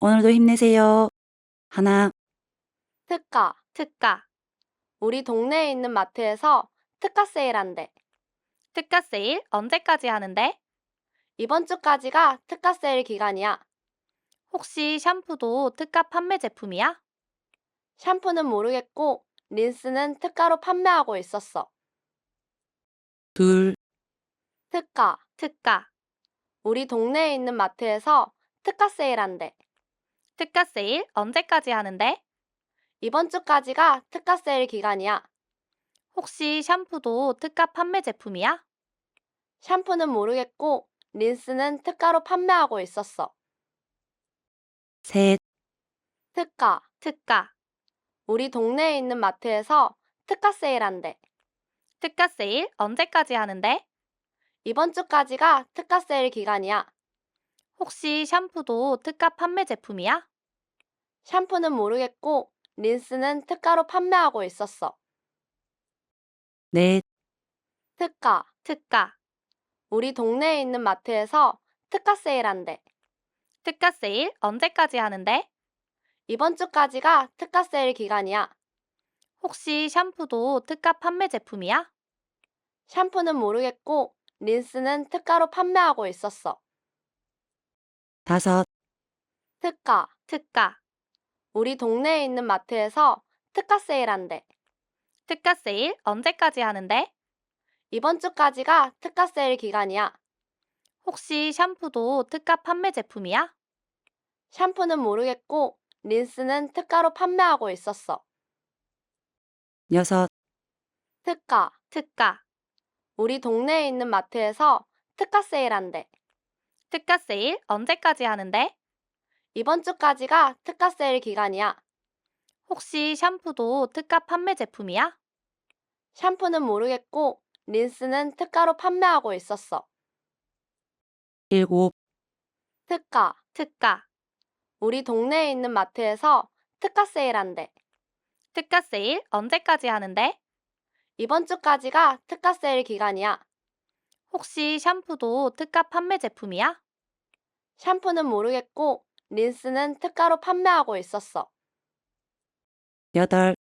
오늘도 힘내세요. 하나, 특가, 특가. 우리 동네에 있는 마트에서 특가 세일한대. 특가 세일 언제까지 하는데? 이번 주까지가 특가 세일 기간이야. 혹시 샴푸도 특가 판매 제품이야? 샴푸는 모르겠고 린스는 특가로 판매하고 있었어. 둘, 특가, 특가. 우리 동네에 있는 마트에서 특가 세일한대. 특가 세일 언제까지 하는데? 이번 주까지가 특가 세일 기간이야. 혹시 샴푸도 특가 판매 제품이야? 샴푸는 모르겠고 린스는 특가로 판매하고 있었어. 셋, 특가, 특가. 우리 동네에 있는 마트에서 특가 세일한대. 특가 세일 언제까지 하는데? 이번 주까지가 특가 세일 기간이야. 혹시 샴푸도 특가 판매 제품이야? 샴푸는 모르겠고 린스는 특가로 판매하고 있었어. 넷, 특가, 특가. 우리 동네에 있는 마트에서 특가 세일한대. 특가 세일 언제까지 하는데? 이번 주까지가 특가 세일 기간이야. 혹시 샴푸도 특가 판매 제품이야? 샴푸는 모르겠고 린스는 특가로 판매하고 있었어. 다섯, 특가, 특가. 우리 동네에 있는 마트에서 특가 세일한대. 특가 세일 언제까지 하는데? 이번 주까지가 특가 세일 기간이야. 혹시 샴푸도 특가 판매 제품이야? 샴푸는 모르겠고 린스는 특가로 판매하고 있었어. 여섯, 특가, 특가. 우리 동네에 있는 마트에서 특가 세일한대. 특가 세일 언제까지 하는데? 이번 주까지가 특가 세일 기간이야. 혹시 샴푸도 특가 판매 제품이야? 샴푸는 모르겠고 린스는 특가로 판매하고 있었어. 일곱, 특가, 특가. 우리 동네에 있는 마트에서 특가 세일한대. 특가 세일 언제까지 하는데? 이번 주까지가 특가 세일 기간이야. 혹시 샴푸도 특가 판매 제품이야? 샴푸는 모르겠고 린스는 특가로 판매하고 있었어. 여덟,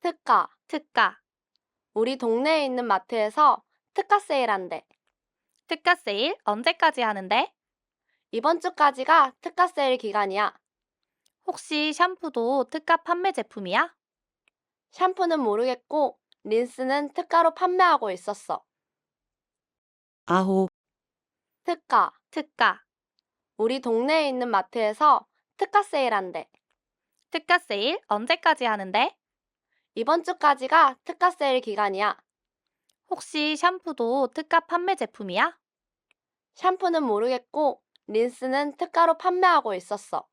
특가, 특가. 우리 동네에 있는 마트에서 특가 세일한대. 특가 세일 언제까지 하는데? 이번 주까지가 특가 세일 기간이야. 혹시 샴푸도 특가 판매 제품이야? 샴푸는 모르겠고 린스는 특가로 판매하고 있었어. 아홉, 특가, 특가. 우리 동네에 있는 마트에서 특가 세일한대. 특가 세일 언제까지 하는데? 이번 주까지가 특가 세일 기간이야. 혹시 샴푸도 특가 판매 제품이야? 샴푸는 모르겠고 린스는 특가로 판매하고 있었어.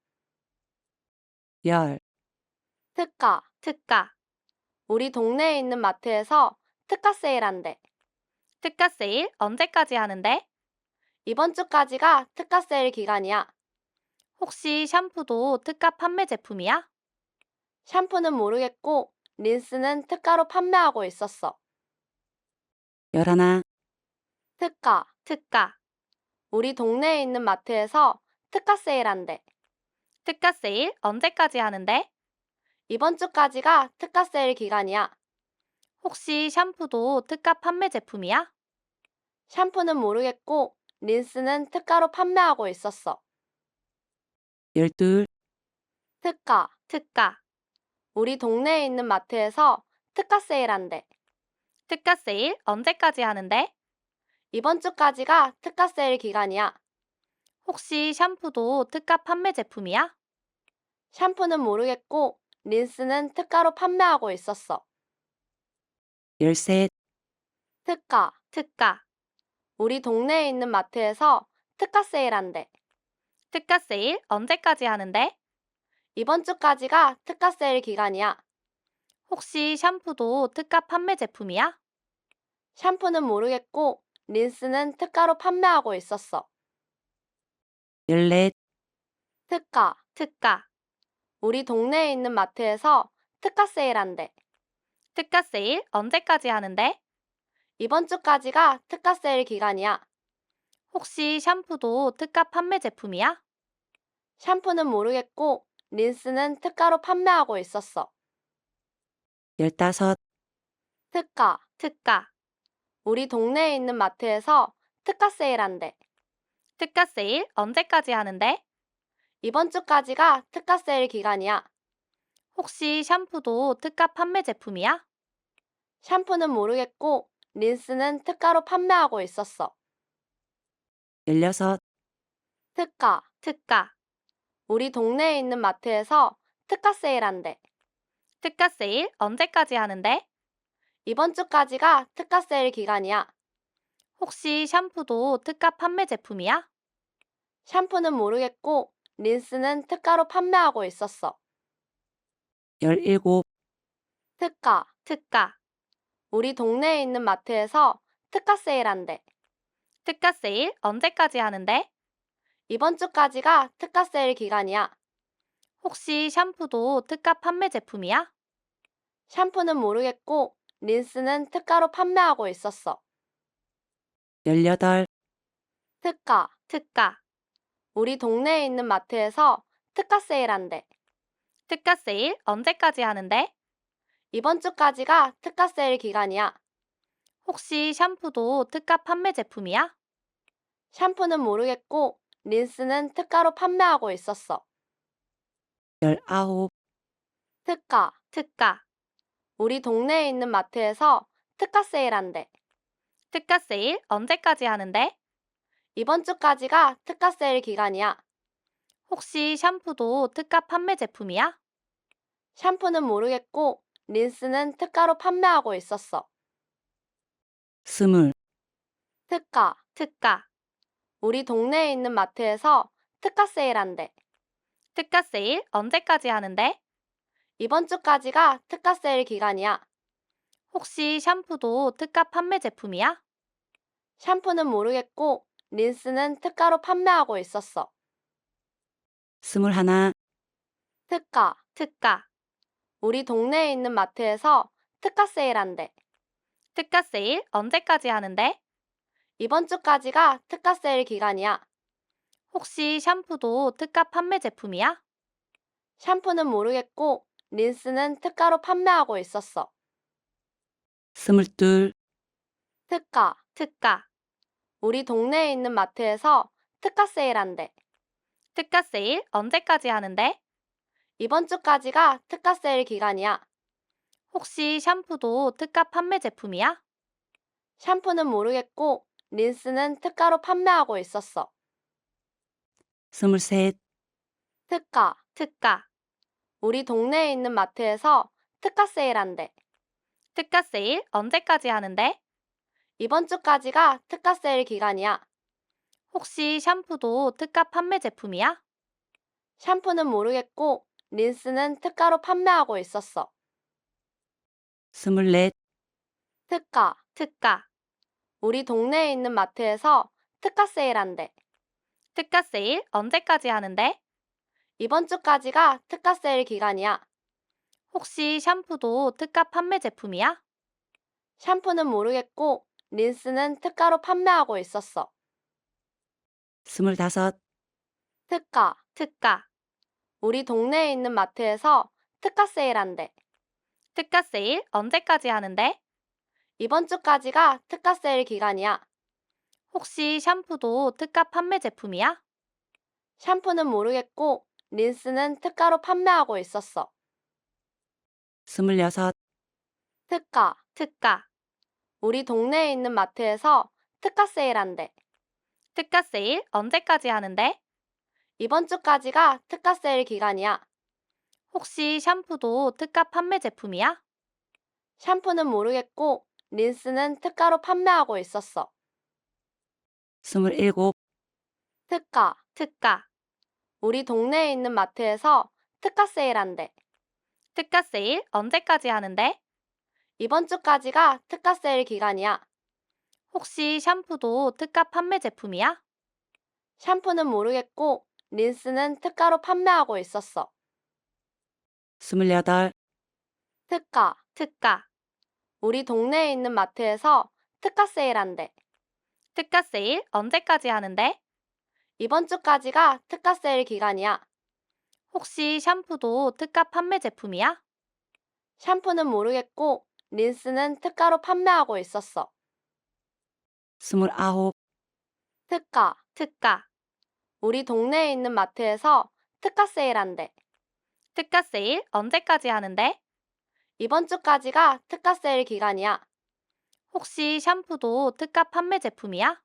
열, 특가, 특가. 우리 동네에 있는 마트에서 특가 세일한대. 특가 세일 언제까지 하는데? 이번 주까지가 특가 세일 기간이야. 혹시 샴푸도 특가 판매 제품이야? 샴푸는 모르겠고 린스는 특가로 판매하고 있었어. 열하나, 특가, 특가. 우리 동네에 있는 마트에서 특가 세일한대. 특가 세일 언제까지 하는데? 이번 주까지가 특가 세일 기간이야. 혹시 샴푸도 특가 판매 제품이야? 샴푸는 모르겠고 린스는 특가로 판매하고 있었어. 열둘, 특가, 특가. 우리 동네에 있는 마트에서 특가 세일한대. 특가 세일 언제까지 하는데? 이번 주까지가 특가 세일 기간이야. 혹시 샴푸도 특가 판매 제품이야? 샴푸는 모르겠고 린스는 특가로 판매하고 있었어. 열셋, 특가, 특가. 우리 동네에 있는 마트에서 특가 세일한대. 특가 세일 언제까지 하는데? 이번 주까지가 특가 세일 기간이야. 혹시 샴푸도 특가 판매 제품이야? 샴푸는 모르겠고 린스는 특가로 판매하고 있었어. 열넷, 특가, 특가. 우리 동네에 있는 마트에서 특가 세일한대. 특가 세일 언제까지 하는데? 이번 주까지가 특가 세일 기간이야. 혹시 샴푸도 특가 판매 제품이야? 샴푸는 모르겠고 린스는 특가로 판매하고 있었어. 15. 특가. 특가. 우리 동네에 있는 마트에서 특가 세일한대. 특가 세일 언제까지 하는데? 이번 주까지가 특가 세일 기간이야. 혹시 샴푸도 특가 판매 제품이야? 샴푸는 모르겠고 린스는 특가로 판매하고 있었어. 16. 특가. 특가. 우리 동네에 있는 마트에서 특가 세일한대. 특가 세일 언제까지 하는데? 이번 주까지가 특가 세일 기간이야. 혹시 샴푸도 특가 판매 제품이야? 샴푸는 모르겠고 린스는 특가로 판매하고 있었어. 17. 특가. 특가. 우리 동네에 있는 마트에서 특가 세일한대. 특가 세일 언제까지 하는데? 이번 주까지가 특가 세일 기간이야. 혹시 샴푸도 특가 판매 제품이야? 샴푸는 모르겠고 린스는 특가로 판매하고 있었어. 18. 특가. 특가. 우리 동네에 있는 마트에서 특가 세일한대. 특가 세일 언제까지 하는데? 이번 주까지가 특가 세일 기간이야. 혹시 샴푸도 특가 판매 제품이야? 샴푸는 모르겠고 린스는 특가로 판매하고 있었어. 19. 특가. 특가. 우리 동네에 있는 마트에서 특가 세일한대. 특가 세일 언제까지 하는데? 이번 주까지가 특가 세일 기간이야. 혹시 샴푸도 특가 판매 제품이야? 샴푸는 모르겠고 린스는 특가로 판매하고 있었어. 20. 특가. 특가. 우리 동네에 있는 마트에서 특가 세일한대. 특가 세일 언제까지 하는데? 이번 주까지가 특가 세일 기간이야. 혹시 샴푸도 특가 판매 제품이야? 샴푸는 모르겠고 린스는 특가로 판매하고 있었어. 21. 특가. 특가. 우리 동네에 있는 마트에서 특가 세일한대. 특가 세일 언제까지 하는데? 이번 주까지가 특가 세일 기간이야. 혹시 샴푸도 특가 판매 제품이야? 샴푸는 모르겠고 린스는 특가로 판매하고 있었어. 22. 특가. 특가. 우리 동네에 있는 마트에서 특가 세일한대. 특가 세일 언제까지 하는데? 이번 주까지가 특가 세일 기간이야. 혹시 샴푸도 특가 판매 제품이야? 샴푸는 모르겠고 린스는 특가로 판매하고 있었어. 23. 특가. 특가. 우리 동네에 있는 마트에서 특가 세일한대. 특가 세일 언제까지 하는데? 이번 주까지가 특가 세일 기간이야. 혹시 샴푸도 특가 판매 제품이야? 샴푸는 모르겠고 린스는 특가로 판매하고 있었어. 24. 특가. 특가. 우리 동네에 있는 마트에서 특가 세일한대. 특가 세일 언제까지 하는데? 이번 주까지가 특가 세일 기간이야. 혹시 샴푸도 특가 판매 제품이야? 샴푸는 모르겠고 린스는 특가로 판매하고 있었어. 25. 특가. 특가. 우리 동네에 있는 마트에서 특가 세일한대. 특가 세일 언제까지 하는데? 이번 주까지가 특가 세일 기간이야. 혹시 샴푸도 특가 판매 제품이야? 샴푸는 모르겠고 린스는 특가로 판매하고 있었어. 26. 특가. 특가. 우리 동네에 있는 마트에서 특가 세일한대. 특가 세일 언제까지 하는데? 이번 주까지가 특가 세일 기간이야. 혹시 샴푸도 특가 판매 제품이야? 샴푸는 모르겠고 린스는 특가로 판매하고 있었어. 27. 특가. 특가. 우리 동네에 있는 마트에서 특가 세일한대. 특가 세일 언제까지 하는데? 이번 주까지가 특가 세일 기간이야. 혹시 샴푸도 특가 판매 제품이야? 샴푸는 모르겠고 린스는 특가로 판매하고 있었어. 28. 특가. 특가. 우리 동네에 있는 마트에서 특가 세일한대. 특가 세일 언제까지 하는데? 이번 주까지가 특가 세일 기간이야. 혹시 샴푸도 특가 판매 제품이야? 샴푸는 모르겠고 린스는 특가로 판매하고 있었어. 29, 특가. 특가. 우리 동네에 있는 마트에서 특가 세일한대. 특가 세일 언제까지 하는데? 이번 주까지가 특가 세일 기간이야. 혹시 샴푸도 특가 판매 제품이야?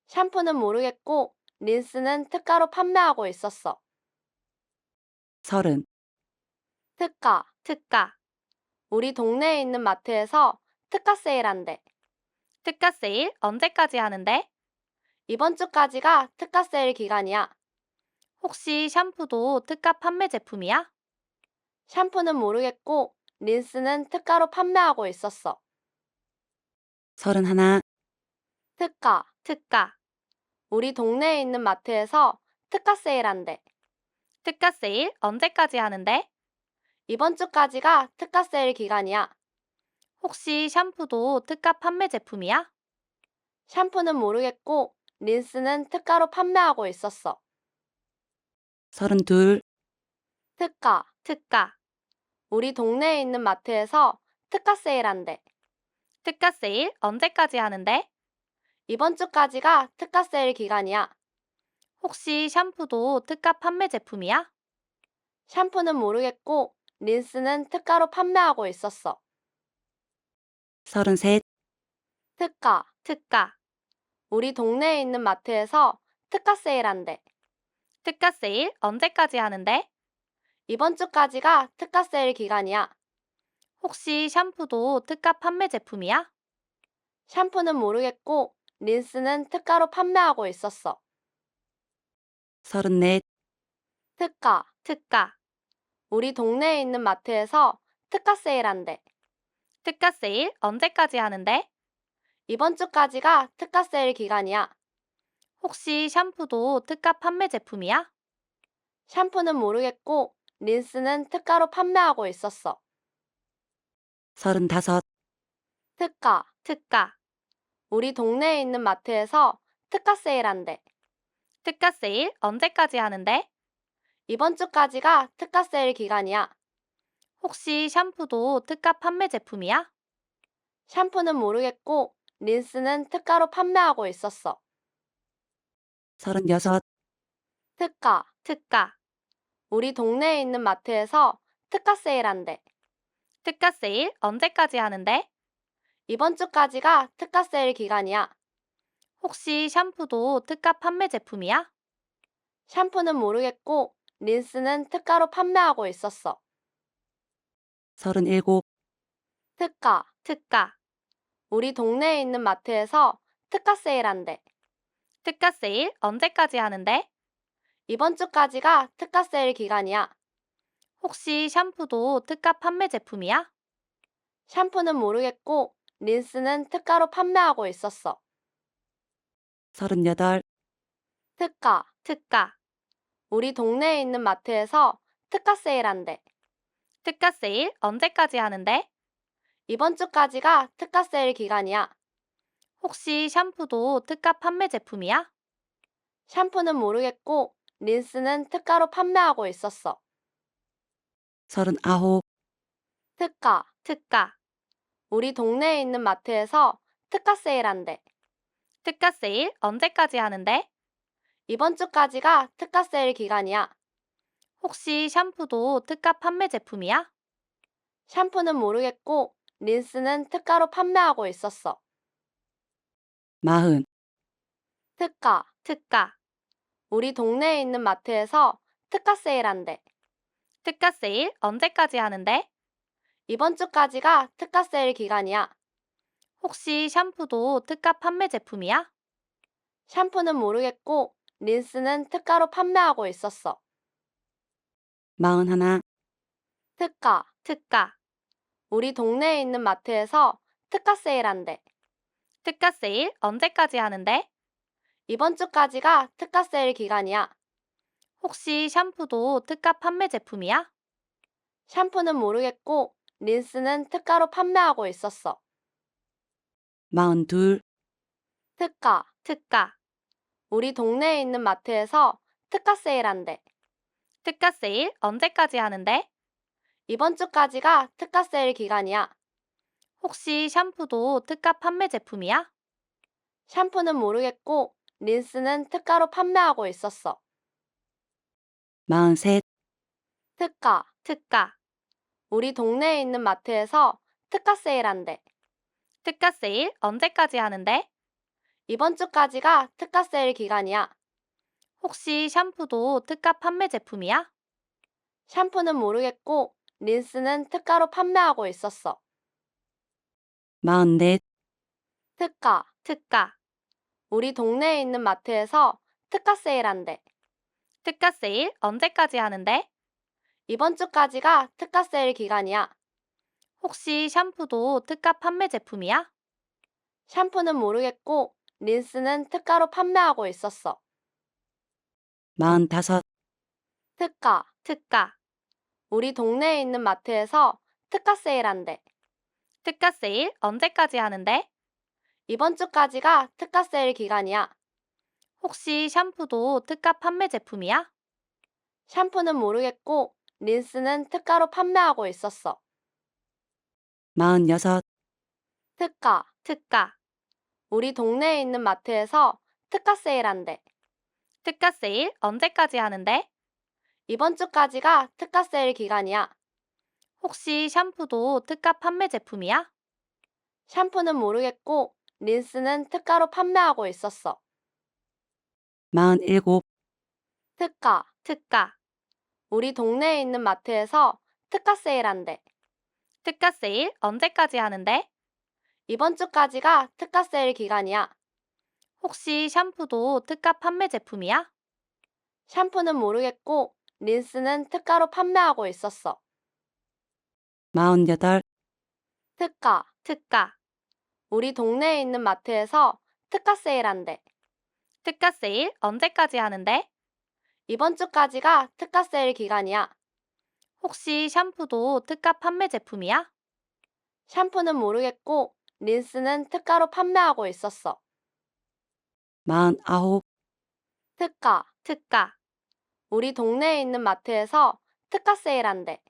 샴푸는 모르겠고 린스는 특가로 판매하고 있었어. 30, 특가. 특가. 우리 동네에 있는 마트에서 특가 세일한대. 특가 세일 언제까지 하는데? 이번 주까지가 특가 세일 기간이야. 혹시 샴푸도 특가 판매 제품이야? 샴푸는 모르겠고 린스는 특가로 판매하고 있었어. 31, 특가. 특가. 우리 동네에 있는 마트에서 특가 세일한대. 특가 세일 언제까지 하는데? 이번 주까지가 특가 세일 기간이야. 혹시 샴푸도 특가 판매 제품이야? 샴푸는 모르겠고 린스는 특가로 판매하고 있었어. 32, 특가. 특가. 우리 동네에 있는 마트에서 특가 세일한대. 특가 세일 언제까지 하는데? 이번 주까지가 특가 세일 기간이야. 혹시 샴푸도 특가 판매 제품이야? 샴푸는 모르겠고 린스는 특가로 판매하고 있었어. 33, 특가. 특가. 우리 동네에 있는 마트에서 특가 세일한대. 특가 세일 언제까지 하는데? 이번 주까지가 특가 세일 기간이야. 혹시 샴푸도 특가 판매 제품이야? 샴푸는 모르겠고 린스는 특가로 판매하고 있었어. 34, 특가. 특가. 우리 동네에 있는 마트에서 특가 세일한대. 특가 세일 언제까지 하는데? 이번 주까지가 특가 세일 기간이야. 혹시 샴푸도 특가 판매 제품이야? 샴푸는 모르겠고 린스는 특가로 판매하고 있었어. 35, 특가. 특가. 우리 동네에 있는 마트에서 특가 세일한대. 특가 세일 언제까지 하는데? 이번 주까지가 특가 세일 기간이야. 혹시 샴푸도 특가 판매 제품이야? 샴푸는 모르겠고 린스는 특가로 판매하고 있었어. 36, 특가. 특가. 우리 동네에 있는 마트에서 특가 세일한대. 특가 세일 언제까지 하는데? 이번 주까지가 특가 세일 기간이야. 혹시 샴푸도 특가 판매 제품이야? 샴푸는 모르겠고 린스는 특가로 판매하고 있었어. 37, 특가. 특가. 우리 동네에 있는 마트에서 특가 세일한대. 특가 세일 언제까지 하는데? 이번 주까지가 특가 세일 기간이야. 혹시 샴푸도 특가 판매 제품이야? 샴푸는 모르겠고 린스는 특가로 판매하고 있었어. 38, 특가. 특가. 우리 동네에 있는 마트에서 특가 세일한대. 특가 세일 언제까지 하는데? 이번 주까지가 특가 세일 기간이야. 혹시 샴푸도 특가 판매 제품이야? 샴푸는 모르겠고 린스는 특가로 판매하고 있었어. 39, 특가. 특가. 우리 동네에 있는 마트에서 특가 세일한대. 특가 세일 언제까지 하는데? 이번 주까지가 특가 세일 기간이야. 혹시 샴푸도 특가 판매 제품이야? 샴푸는 모르겠고 린스는 특가로 판매하고 있었어. 40, 특가. 특가. 우리 동네에 있는 마트에서 특가 세일한대. 특가 세일 언제까지 하는데? 이번 주까지가 특가 세일 기간이야. 혹시 샴푸도 특가 판매 제품이야? 샴푸는 모르겠고 린스는 특가로 판매하고 있었어. 41, 특가. 특가. 우리 동네에 있는 마트에서 특가 세일한대. 특가 세일 언제까지 하는데? 이번 주까지가 특가 세일 기간이야. 혹시 샴푸도 특가 판매 제품이야? 샴푸는 모르겠고 린스는 특가로 판매하고 있었어. 42, 특가. 특가. 우리 동네에 있는 마트에서 특가 세일한대. 특가 세일 언제까지 하는데? 이번 주까지가 특가 세일 기간이야. 혹시 샴푸도 특가 판매 제품이야? 샴푸는 모르겠고 린스는 특가로 판매하고 있었어. 43. 특가. 특가. 우리 동네에 있는 마트에서 특가 세일한대. 특가 세일 언제까지 하는데? 이번 주까지가 특가 세일 기간이야. 혹시 샴푸도 특가 판매 제품이야? 샴푸는 모르겠고 린스는 특가로 판매하고 있었어. 44. 특가. 특가. 우리 동네에 있는 마트에서 특가 세일한대. 특가 세일 언제까지 하는데? 이번 주까지가 특가 세일 기간이야. 혹시 샴푸도 특가 판매 제품이야? 샴푸는 모르겠고 린스는 특가로 판매하고 있었어. 45. 특가. 특가. 우리 동네에 있는 마트에서 특가 세일한대. 특가 세일 언제까지 하는데? 이번 주까지가 특가 세일 기간이야. 혹시 샴푸도 특가 판매 제품이야? 샴푸는 모르겠고 린스는 특가로 판매하고 있었어. 46. 특가. 특가. 우리 동네에 있는 마트에서 특가 세일한대. 특가 세일 언제까지 하는데? 이번 주까지가 특가 세일 기간이야. 혹시 샴푸도 특가 판매 제품이야? 샴푸는 모르겠고 린스는 특가로 판매하고 있었어. 47. 특가. 특가. 우리 동네에 있는 마트에서 특가 세일한대. 특가 세일 언제까지 하는데? 이번 주까지가 특가 세일 기간이야. 혹시 샴푸도 특가 판매 제품이야? 샴푸는 모르겠고 린스는 특가로 판매하고 있었어. 48. 특가. 특가. 우리 동네에 있는 마트에서 특가 세일한대. 특가 세일 언제까지 하는데? 이번 주까지가 특가 세일 기간이야. 혹시 샴푸도 특가 판매 제품이야? 샴푸는 모르겠고 린스는 특가로 판매하고 있었어. 49. 특가. 특가. 우리 동네에 있는 마트에서 특가 세일한대.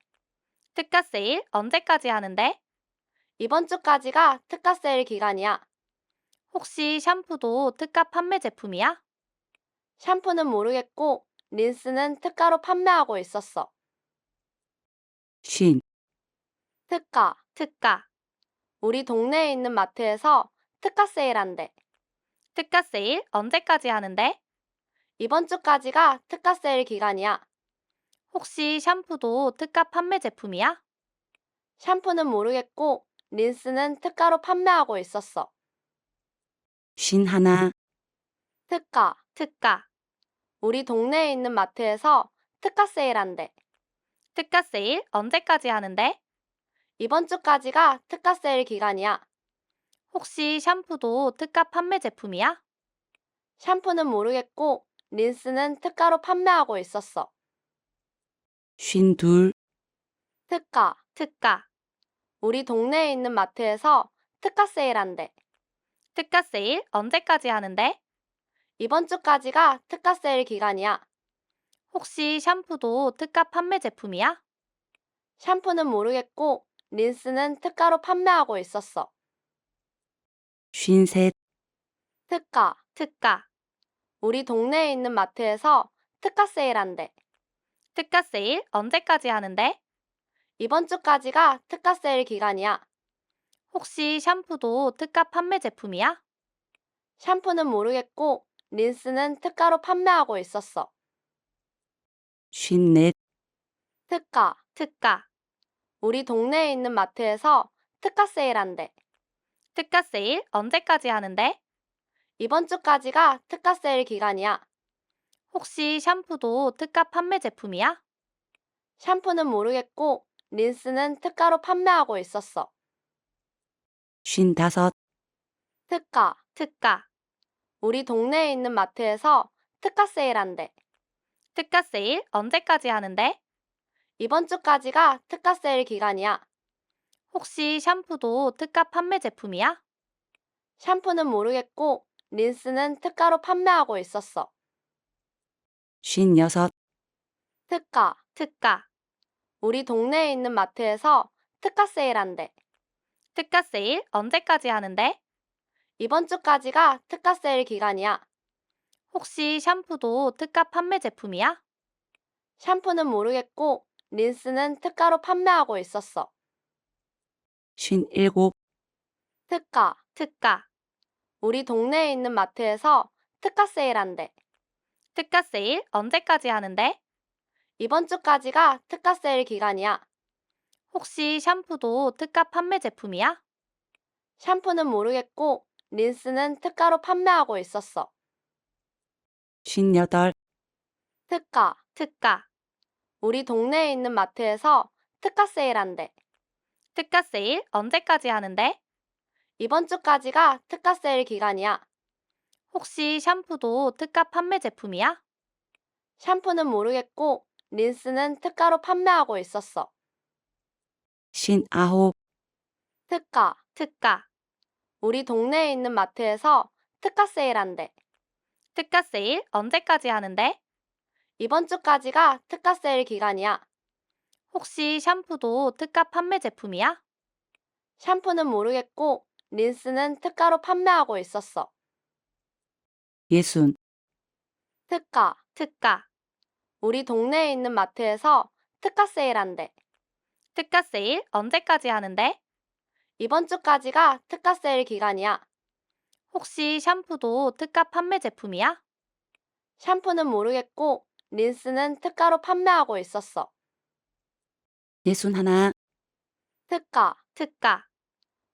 특가 세일 언제까지 하는데? 이번 주까지가 특가 세일 기간이야. 혹시 샴푸도 특가 판매 제품이야? 샴푸는 모르겠고 린스는 특가로 판매하고 있었어. 50. 특가. 특가. 우리 동네에 있는 마트에서 특가 세일한대. 특가 세일 언제까지 하는데? 이번 주까지가 특가 세일 기간이야. 혹시 샴푸도 특가 판매 제품이야? 샴푸는 모르겠고 린스는 특가로 판매하고 있었어. 51. 특가. 특가. 우리 동네에 있는 마트에서 특가 세일한대. 특가 세일 언제까지 하는데? 이번 주까지가 특가 세일 기간이야. 혹시 샴푸도 특가 판매 제품이야? 샴푸는 모르겠고 린스는 특가로 판매하고 있었어. 52. 특가. 특가. 우리 동네에 있는 마트에서 특가 세일한대. 특가 세일 언제까지 하는데? 이번 주까지가 특가 세일 기간이야. 혹시 샴푸도 특가 판매 제품이야? 샴푸는 모르겠고 린스는 특가로 판매하고 있었어. 53. 특가. 특가. 우리 동네에 있는 마트에서 특가 세일한대. 특가 세일 언제까지 하는데? 이번 주까지가 특가 세일 기간이야. 혹시 샴푸도 특가 판매 제품이야? 샴푸는 모르겠고 린스는 특가로 판매하고 있었어. 54. 특가. 특가. 우리 동네에 있는 마트에서 특가 세일한대. 특가 세일 언제까지 하는데? 이번 주까지가 특가 세일 기간이야. 혹시 샴푸도 특가 판매 제품이야? 샴푸는 모르겠고 린스는 특가로 판매하고 있었어. 55. 특가. 특가. 우리 동네에 있는 마트에서 특가 세일한대. 특가 세일 언제까지 하는데? 이번 주까지가 특가 세일 기간이야. 혹시 샴푸도 특가 판매 제품이야? 샴푸는 모르겠고 린스는 특가로 판매하고 있었어. 56. 특가. 특가. 우리 동네에 있는 마트에서 특가 세일한대. 특가 세일 언제까지 하는데? 이번 주까지가 특가 세일 기간이야. 혹시 샴푸도 특가 판매 제품이야? 샴푸는 모르겠고 린스는 특가로 판매하고 있었어. 57. 특가. 특가. 우리 동네에 있는 마트에서 특가 세일한대. 특가 세일 언제까지 하는데? 이번 주까지가 특가 세일 기간이야. 혹시 샴푸도 특가 판매 제품이야? 샴푸는 모르겠고 린스는 특가로 판매하고 있었어. 58. 특가. 특가. 우리 동네에 있는 마트에서 특가 세일한대. 특가 세일 언제까지 하는데? 이번 주까지가 특가 세일 기간이야. 혹시 샴푸도 특가 판매 제품이야? 샴푸는 모르겠고 린스는 특가로 판매하고 있었어. 59. 특가. 특가. 우리 동네에 있는 마트에서 특가 세일한대. 특가 세일 언제까지 하는데? 이번 주까지가 특가 세일 기간이야. 혹시 샴푸도 특가 판매 제품이야? 샴푸는 모르겠고 린스는 특가로 판매하고 있었어. 60. 특가. 특가. 우리 동네에 있는 마트에서 특가 세일한대. 특가 세일 언제까지 하는데? 이번 주까지가 특가 세일 기간이야. 혹시 샴푸도 특가 판매 제품이야? 샴푸는 모르겠고 린스는 특가로 판매하고 있었어. 61. 특가. 특가.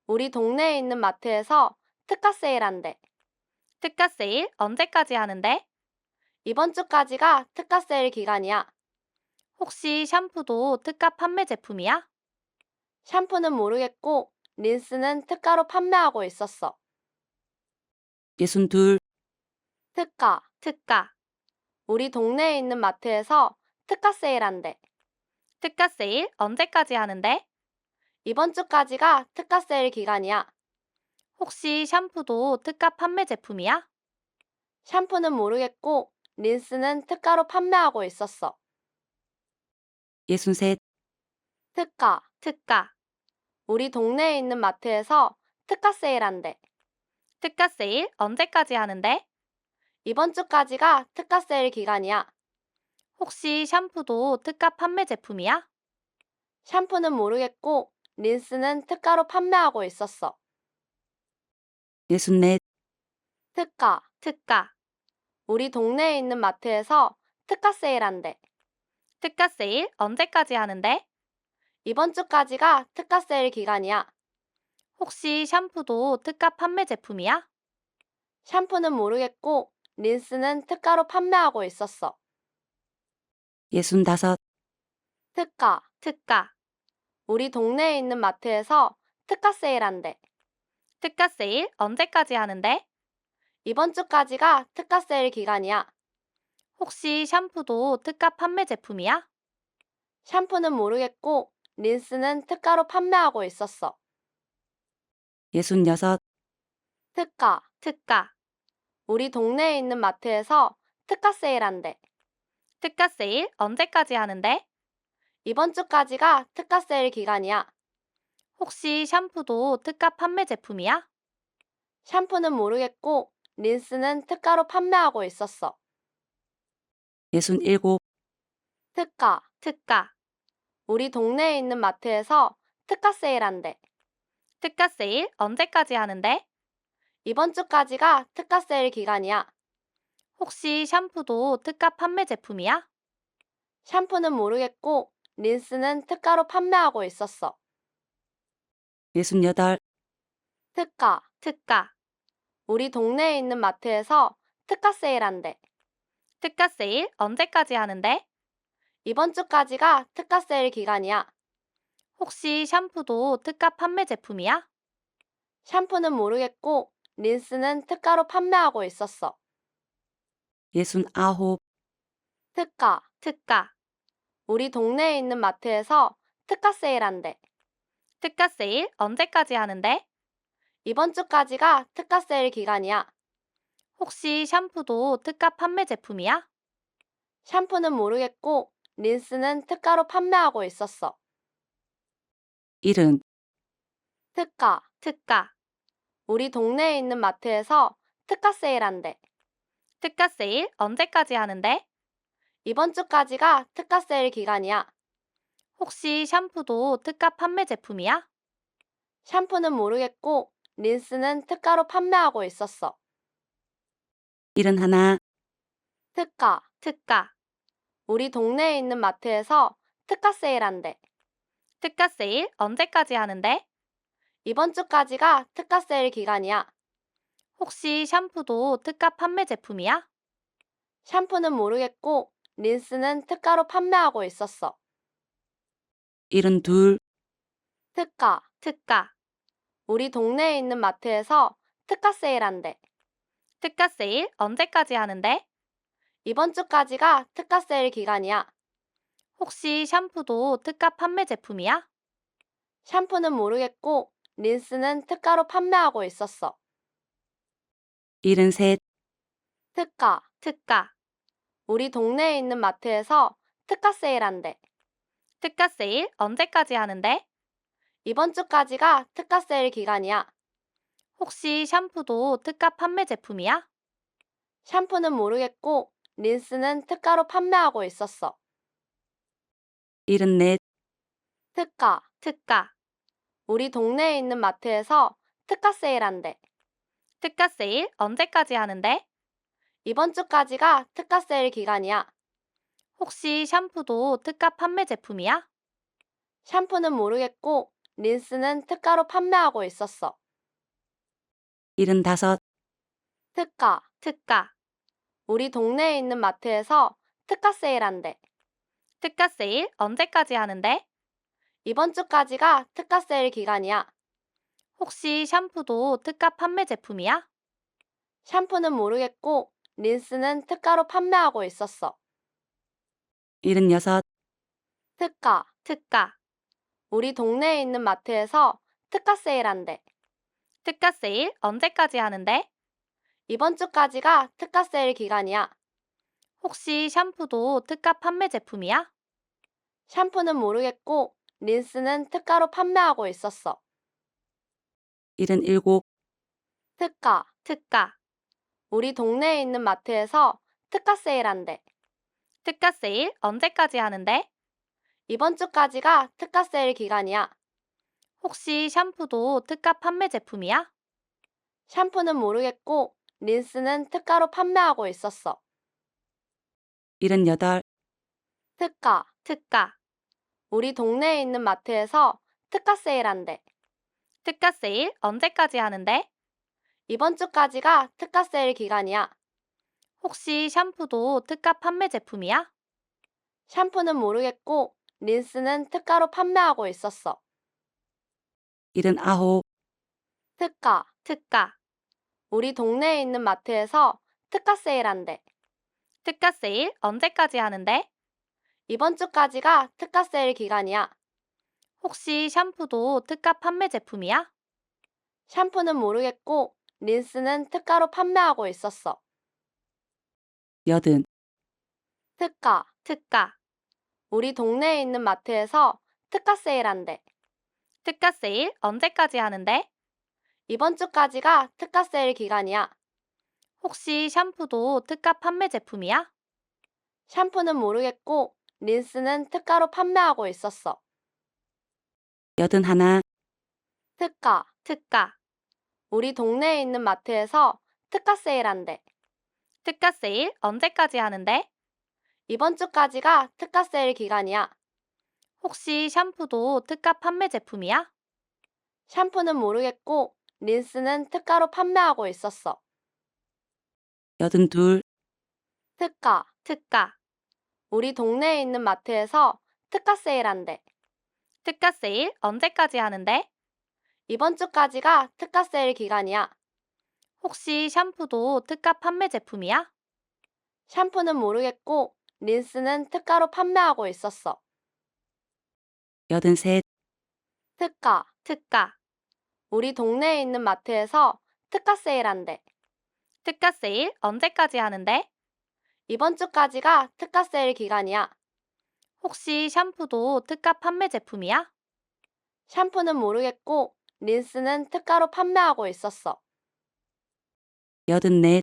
우리 동네에 있는 마트에서 특가 세일한대. 특가 세일 언제까지 하는데? 이번 주까지가 특가 세일 기간이야. 혹시 샴푸도 특가 판매 제품이야? 샴푸는 모르겠고 린스는 특가로 판매하고 있었어. 62. 특가. 특가. 우리 동네에 있는 마트에서 특가 세일한대. 특가 세일 언제까지 하는데? 이번 주까지가 특가 세일 기간이야. 혹시 샴푸도 특가 판매 제품이야? 샴푸는 모르겠고 린스는 특가로 판매하고 있었어. 63. 특가. 특가. 우리 동네에 있는 마트에서 특가 세일한대. 특가 세일 언제까지 하는데? 이번 주까지가 특가 세일 기간이야. 혹시 샴푸도 특가 판매 제품이야? 샴푸는 모르겠고 린스는 특가로 판매하고 있었어. 64. 특가. 특가. 우리 동네에 있는 마트에서 특가 세일한대. 특가 세일 언제까지 하는데? 이번 주까지가 특가 세일 기간이야. 혹시 샴푸도 특가 판매 제품이야? 샴푸는 모르겠고 린스는 특가로 판매하고 있었어. 65. 특가. 특가. 우리 동네에 있는 마트에서 특가 세일한대. 특가 세일 언제까지 하는데? 이번 주까지가 특가 세일 기간이야. 혹시 샴푸도 특가 판매 제품이야? 샴푸는 모르겠고 린스는 특가로 판매하고 있었어. 66. 특가. 특가. 우리 동네에 있는 마트에서 특가 세일한대. 특가 세일 언제까지 하는데? 이번 주까지가 특가 세일 기간이야. 혹시 샴푸도 특가 판매 제품이야? 샴푸는 모르겠고 린스는 특가로 판매하고 있었어. 67. 특가. 특가. 우리 동네에 있는 마트에서 특가 세일한대. 특가 세일 언제까지 하는데? 이번 주까지가 특가 세일 기간이야. 혹시 샴푸도 특가 판매 제품이야? 샴푸는 모르겠고 린스는 특가로 판매하고 있었어. 68. 특가. 특가. 우리 동네에 있는 마트에서 특가 세일한대. 특가 세일 언제까지 하는데? 이번 주까지가 특가 세일 기간이야. 혹시 샴푸도 특가 판매 제품이야? 샴푸는 모르겠고 린스는 특가로 판매하고 있었어. 69. 특가. 특가. 우리 동네에 있는 마트에서 특가 세일한대. 특가 세일 언제까지 하는데? 이번 주까지가 특가 세일 기간이야. 혹시 샴푸도 특가 판매 제품이야? 샴푸는 모르겠고 린스는 특가로 판매하고 있었어. 1은 특가. 특가. 우리 동네에 있는 마트에서 특가 세일한대. 특가 세일 언제까지 하는데? 이번 주까지가 특가 세일 기간이야. 혹시 샴푸도 특가 판매 제품이야? 샴푸는 모르겠고 린스는 특가로 판매하고 있었어. 1은 하나, 특가. 특가. 우리 동네에 있는 마트에서 특가 세일한대. 특가 세일 언제까지 하는데? 이번 주까지가 특가 세일 기간이야. 혹시 샴푸도 특가 판매 제품이야? 샴푸는 모르겠고 린스는 특가로 판매하고 있었어. 1은 둘, 특가. 특가. 우리 동네에 있는 마트에서 특가 세일한대. 특가 세일 언제까지 하는데? 이번 주까지가 특가 세일 기간이야. 혹시 샴푸도 특가 판매 제품이야? 샴푸는 모르겠고 린스는 특가로 판매하고 있었어. 1은 셋, 특가. 특가. 우리 동네에 있는 마트에서 특가 세일한대. 특가 세일 언제까지 하는데? 이번 주까지가 특가 세일 기간이야. 혹시 샴푸도 특가 판매 제품이야? 샴푸는 모르겠고 린스는 특가로 판매하고 있었어. 1은 넷, 특가. 특가. 우리 동네에 있는 마트에서 특가 세일한대. 특가 세일 언제까지 하는데? 이번 주까지가 특가 세일 기간이야. 혹시 샴푸도 특가 판매 제품이야? 샴푸는 모르겠고 린스는 특가로 판매하고 있었어. 1은 다섯, 특가. 특가. 우리 동네에 있는 마트에서 특가 세일한대. 특가 세일 언제까지 하는데? 이번 주까지가 특가 세일 기간이야. 혹시 샴푸도 특가 판매 제품이야? 샴푸는 모르겠고 린스는 특가로 판매하고 있었어. 1은 여섯, 특가. 특가. 우리 동네에 있는 마트에서 특가 세일한대. 특가 세일 언제까지 하는데? 이번 주까지가 특가 세일 기간이야. 혹시 샴푸도 특가 판매 제품이야? 샴푸는 모르겠고 린스는 특가로 판매하고 있었어. 1은 일곱, 특가. 특가. 우리 동네에 있는 마트에서 특가 세일한대. 특가 세일 언제까지 하는데? 이번 주까지가 특가 세일 기간이야. 혹시 샴푸도 특가 판매 제품이야? 샴푸는 모르겠고 린스는 특가로 판매하고 있었어. 1은 여덟, 특가. 특가. 우리 동네에 있는 마트에서 특가 세일한대. 특가 세일 언제까지 하는데? 이번 주까지가 특가 세일 기간이야. 혹시 샴푸도 특가 판매 제품이야? 샴푸는 모르겠고 린스는 특가로 판매하고 있었어. 1은 아홉, 특가. 특가. 우리 동네에 있는 마트에서 특가 세일한대. 특가 세일 언제까지 하는데? 이번 주까지가 특가 세일 기간이야. 혹시 샴푸도 특가 판매 제품이야? 샴푸는 모르겠고 린스는 특가로 판매하고 있었어. 여든, 특가. 특가. 우리 동네에 있는 마트에서 특가 세일한대. 특가 세일 언제까지 하는데? 이번 주까지가 특가 세일 기간이야. 혹시 샴푸도 특가 판매 제품이야? 샴푸는 모르겠고 린스는 특가로 판매하고 있었어. 여든 하나, 특가. 특가. 우리 동네에 있는 마트에서 특가 세일한대. 특가 세일 언제까지 하는데? 이번 주까지가 특가 세일 기간이야. 혹시 샴푸도 특가 판매 제품이야? 샴푸는 모르겠고 린스는 특가로 판매하고 있었어. 여든 둘, 특가. 특가. 우리 동네에 있는 마트에서 특가 세일한대. 특가 세일 언제까지 하는데? 이번 주까지가 특가 세일 기간이야. 혹시 샴푸도 특가 판매 제품이야? 샴푸는 모르겠고 린스는 특가로 판매하고 있었어. 여든 셋, 특가. 특가. 우리 동네에 있는 마트에서 특가 세일한대. 특가 세일 언제까지 하는데? 이번 주까지가 특가 세일 기간이야. 혹시 샴푸도 특가 판매 제품이야? 샴푸는 모르겠고 린스는 특가로 판매하고 있었어. 84,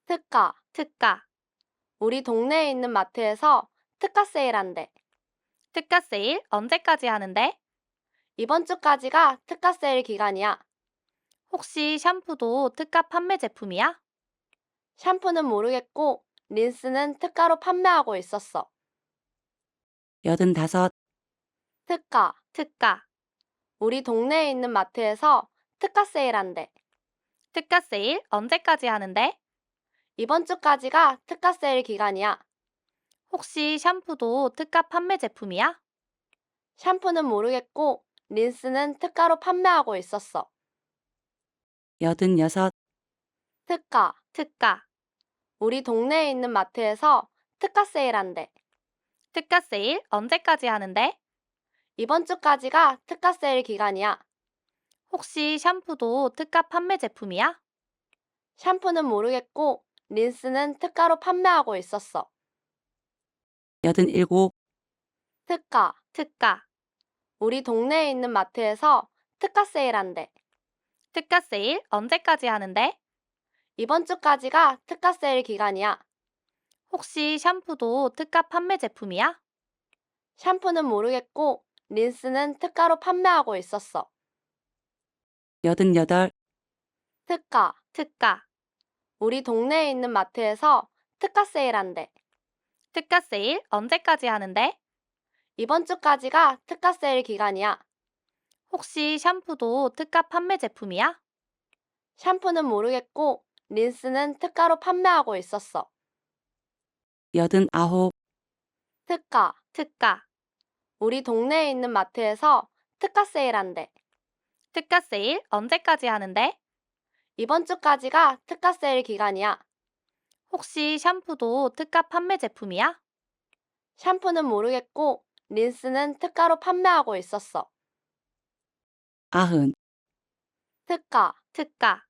특가. 특가, 우리 동네에 있는 마트에서 특가 세일한대. 특가 세일 언제까지 하는데? 이번 주까지가 특가 세일 기간이야. 혹시 샴푸도 특가 판매 제품이야? 샴푸는 모르겠고 린스는 특가로 판매하고 있었어. 85, 특가. 특가, 우리 동네에 있는 마트에서 특가 세일한대. 특가 세일 언제까지 하는데? 이번 주까지가 특가 세일 기간이야. 혹시 샴푸도 특가 판매 제품이야? 샴푸는 모르겠고 린스는 특가로 판매하고 있었어. 86, 특가. 특가, 우리 동네에 있는 마트에서 특가 세일한대. 특가 세일 언제까지 하는데? 이번 주까지가 특가 세일 기간이야. 혹시 샴푸도 특가 판매 제품이야? 샴푸는 모르겠고 린스는 특가로 판매하고 있었어. 87, 특가. 특가, 우리 동네에 있는 마트에서 특가 세일한대. 특가 세일 언제까지 하는데? 이번 주까지가 특가 세일 기간이야. 혹시 샴푸도 특가 판매 제품이야? 샴푸는 모르겠고 린스는 특가로 판매하고 있었어. 88, 특가. 특가, 우리 동네에 있는 마트에서 특가 세일한대. 특가 세일 언제까지 하는데? 이번 주까지가 특가 세일 기간이야. 혹시 샴푸도 특가 판매 제품이야? 샴푸는 모르겠고 린스는 특가로 판매하고 있었어. 89, 특가. 특가, 우리 동네에 있는 마트에서 특가 세일한대. 특가 세일 언제까지 하는데? 이번 주까지가 특가 세일 기간이야. 혹시 샴푸도 특가 판매 제품이야? 샴푸는 모르겠고 린스는 특가로 판매하고 있었어. 90, 특가. 특가,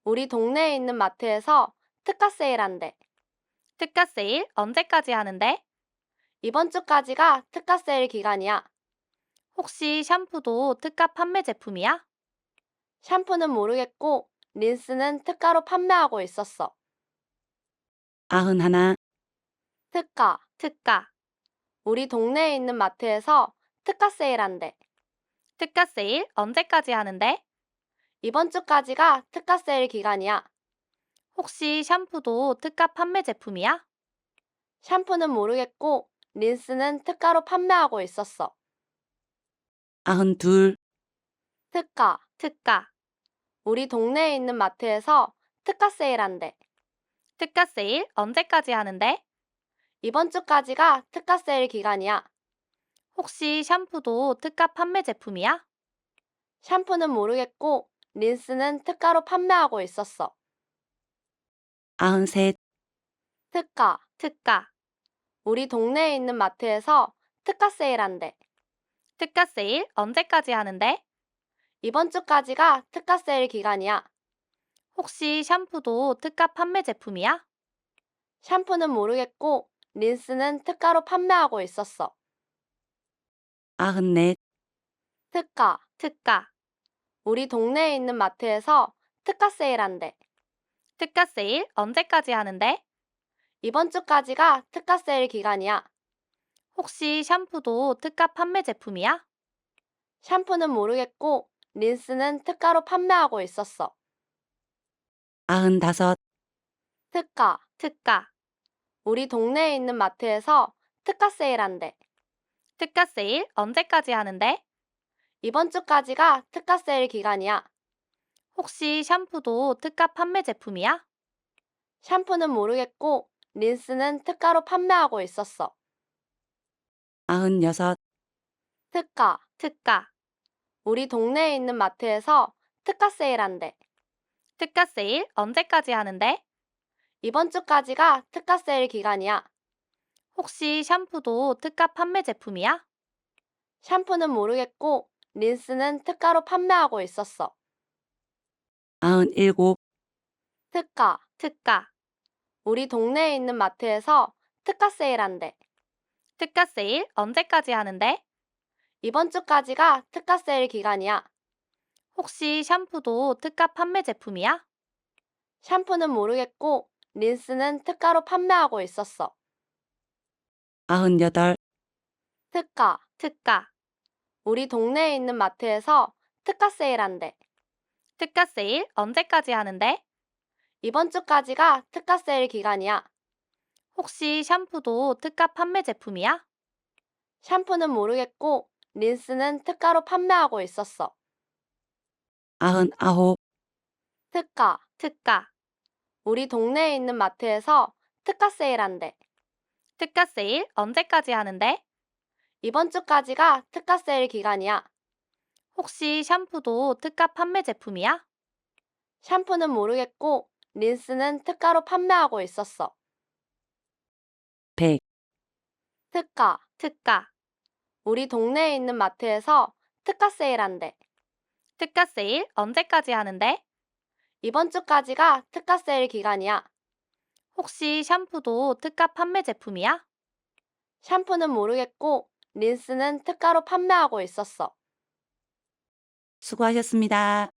우리 동네에 있는 마트에서 특가 세일한대. 특가 세일 언제까지 하는데? 이번 주까지가 특가 세일 기간이야. 혹시 샴푸도 특가 판매 제품이야? 샴푸는 모르겠고 린스는 특가로 판매하고 있었어. 91, 특가. 특가, 우리 동네에 있는 마트에서 특가 세일한대. 특가 세일 언제까지 하는데? 이번 주까지가 특가 세일 기간이야. 혹시 샴푸도 특가 판매 제품이야? 샴푸는 모르겠고 린스는 특가로 판매하고 있었어. 92, 특가. 특가, 우리 동네에 있는 마트에서 특가 세일한대. 특가 세일 언제까지 하는데? 이번 주까지가 특가 세일 기간이야. 혹시 샴푸도 특가 판매 제품이야? 샴푸는 모르겠고 린스는 특가로 판매하고 있었어. 93, 특가. 특가, 우리 동네에 있는 마트에서 특가 세일한대. 특가 세일 언제까지 하는데? 이번 주까지가 특가 세일 기간이야. 혹시 샴푸도 특가 판매 제품이야? 샴푸는 모르겠고 린스는 특가로 판매하고 있었어. 94, 특가. 특가, 우리 동네에 있는 마트에서 특가 세일한대. 특가 세일 언제까지 하는데? 이번 주까지가 특가 세일 기간이야. 혹시 샴푸도 특가 판매 제품이야? 샴푸는 모르겠고 린스는 특가로 판매하고 있었어. 95, 특가. 특가, 우리 동네에 있는 마트에서 특가 세일한대. 특가 세일 언제까지 하는데? 이번 주까지가 특가 세일 기간이야. 혹시 샴푸도 특가 판매 제품이야? 샴푸는 모르겠고 린스는 특가로 판매하고 있었어. 96, 특가. 특가, 우리 동네에 있는 마트에서 특가 세일한대. 특가 세일 언제까지 하는데? 이번 주까지가 특가 세일 기간이야. 혹시 샴푸도 특가 판매 제품이야? 샴푸는 모르겠고 린스는 특가로 판매하고 있었어. 97, 특가. 특가, 우리 동네에 있는 마트에서 특가 세일한대. 특가 세일 언제까지 하는데? 이번 주까지가 특가 세일 기간이야. 혹시 샴푸도 특가 판매 제품이야? 샴푸는 모르겠고, 린스는 특가로 판매하고 있었어. 98, 특가. 특가. 우리 동네에 있는 마트에서 특가 세일한대. 특가 세일 언제까지 하는데? 이번 주까지가 특가 세일 기간이야. 혹시 샴푸도 특가 판매 제품이야? 샴푸는 모르겠고, 린스는 특가로 판매하고 있었어. 99, 특가. 특가. 우리 동네에 있는 마트에서 특가 세일한대. 특가 세일 언제까지 하는데? 이번 주까지가 특가 세일 기간이야. 혹시 샴푸도 특가 판매 제품이야? 샴푸는 모르겠고, 린스는 특가로 판매하고 있었어. 100, 특가. 특가. 우리 동네에 있는 마트에서 특가 세일한대. 특가 세일 언제까지 하는데? 이번 주까지가 특가 세일 기간이야. 혹시 샴푸도 특가 판매 제품이야? 샴푸는 모르겠고, 린스는 특가로 판매하고 있었어. 수고하셨습니다.